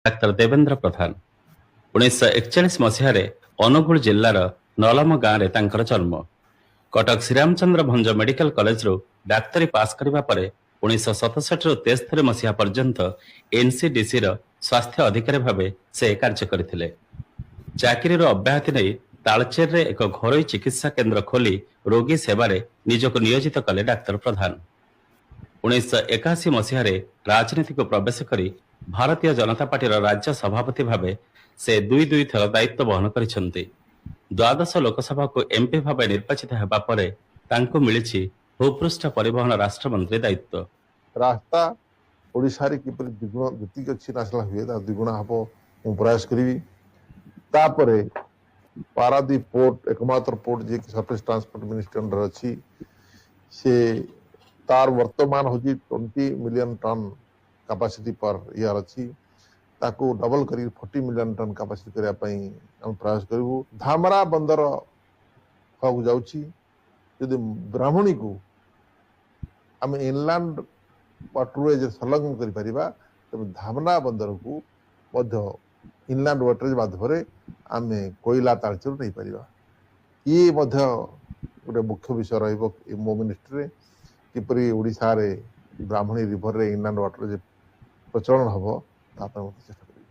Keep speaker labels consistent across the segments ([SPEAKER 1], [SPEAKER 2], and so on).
[SPEAKER 1] ଡାକ୍ତର ଦେବେନ୍ଦ୍ର ପ୍ରଧାନ 1941 ମସିହାରେ ଅନୁଗୁଳ ଜିଲ୍ଲାର ନଲମ ଗାଁରେ ତାଙ୍କର ଜନ୍ମ। କଟକ ଶ୍ରୀରାମଚନ୍ଦ୍ର ଭଞ୍ଜ ମେଡିକାଲ କଲେଜରୁ ଡାକ୍ତରୀ ପାସ୍ କରିବା ପରେ 1967ରୁ 73 ମସିହା ପର୍ଯ୍ୟନ୍ତ ଏନ୍ସିଡିସିର ସ୍ୱାସ୍ଥ୍ୟ ଅଧିକାରୀ ଭାବେ ସେ କାର୍ଯ୍ୟ କରିଥିଲେ। ଚାକିରିର ଅବ୍ୟାହତି ନେଇ ତାଳଚେରରେ ଏକ ଘରୋଇ ଚିକିତ୍ସା କେନ୍ଦ୍ର ଖୋଲି ରୋଗୀ ସେବାରେ ନିଜକୁ ନିୟୋଜିତ କଲେ ଡାକ୍ତର ପ୍ରଧାନ। 1981 ମସିହାରେ ରାଜନୀତିକୁ ପ୍ରବେଶ କରି ଭାରତୀୟ ଜନତା ପାର୍ଟିର ରାଜ୍ୟ ସଭାପତି ଭାବେ ସେ ଦୁଇ ଥର ଦାୟିତ୍ୱ ବହନ କରିଛନ୍ତି। ଦ୍ୱାଦଶ ଲୋକସଭାକୁ ଏମ୍ପି ଭାବେ ନିର୍ବାଚିତ ହେବା ପରେ ତାଙ୍କୁ ମିଳିଛି ଭୂପୃଷ୍ଠ ପରିବହନ ରାଷ୍ଟ୍ରମନ୍ତ୍ରୀ ଦାୟିତ୍ୱ।
[SPEAKER 2] ରାସ୍ତା ଓଡ଼ିଶାରେ କିପରି ଦ୍ୱିଗୁଣ ଯେତିକି ଅଛି ନ୍ୟାସନାଲ ହୁଏ ତା ଦ୍ୱିଗୁଣ ହେବ ମୁଁ ପ୍ରୟାସ କରିବି। ତାପରେ ପାରାଦୀପ ପୋର୍ଟ ଏକମାତ୍ର ପୋର୍ଟ ଯିଏକି ସରଫେସ୍ ଟ୍ରାନ୍ସପୋର୍ଟ ମିନିଷ୍ଟ୍ରି ଅଣ୍ଡର ଅଛି, ସେ ତାର ବର୍ତ୍ତମାନ ହେଉଛି 20 million ton capacity per year ଅଛି, ତାକୁ ଡବଲ କରି 40 ମିଲିୟନ ଟନ୍ କାପାସିଟି କରିବା ପାଇଁ ଆମେ ପ୍ରୟାସ କରିବୁ। ଧାମରା ବନ୍ଦର ହେବାକୁ ଯାଉଛି। ଯଦି ବ୍ରାହ୍ମଣୀକୁ ଆମେ ଇନଲାଣ୍ଡ ୱାଟରୱେଜ ସଂଲଗ୍ନ କରିପାରିବା ତେବେ ଧାମରା ବନ୍ଦରକୁ ମଧ୍ୟ ଇନଲାଣ୍ଡ ୱାଟରୱେଜ ମାଧ୍ୟମରେ ଆମେ କୋଇଲା ତାଳଚେରରୁ ନେଇପାରିବା। ଇଏ ମଧ୍ୟ ଗୋଟେ ମୁଖ୍ୟ ବିଷୟ ରହିବ ମୋ ମିନିଷ୍ଟ୍ରିରେ, କିପରି ଓଡ଼ିଶାରେ ବ୍ରାହ୍ମଣୀ ରିଭରରେ ଇନଲାଣ୍ଡ ୱାଟରୱେଜ ପ୍ରଚଳନ ହେବ ତା ପାଇଁ ମଧ୍ୟ ଚେଷ୍ଟା କରିବି।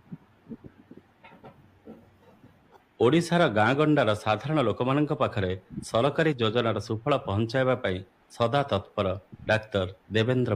[SPEAKER 1] ଓଡ଼ିଶାର ଗାଁ ଗଣ୍ଡାର ସାଧାରଣ ଲୋକମାନଙ୍କ ପାଖରେ ସରକାରୀ ଯୋଜନାର ସୁଫଳ ପହଞ୍ଚାଇବା ପାଇଁ ସଦା ତତ୍ପର ଡାକ୍ତର ଦେବେନ୍ଦ୍ର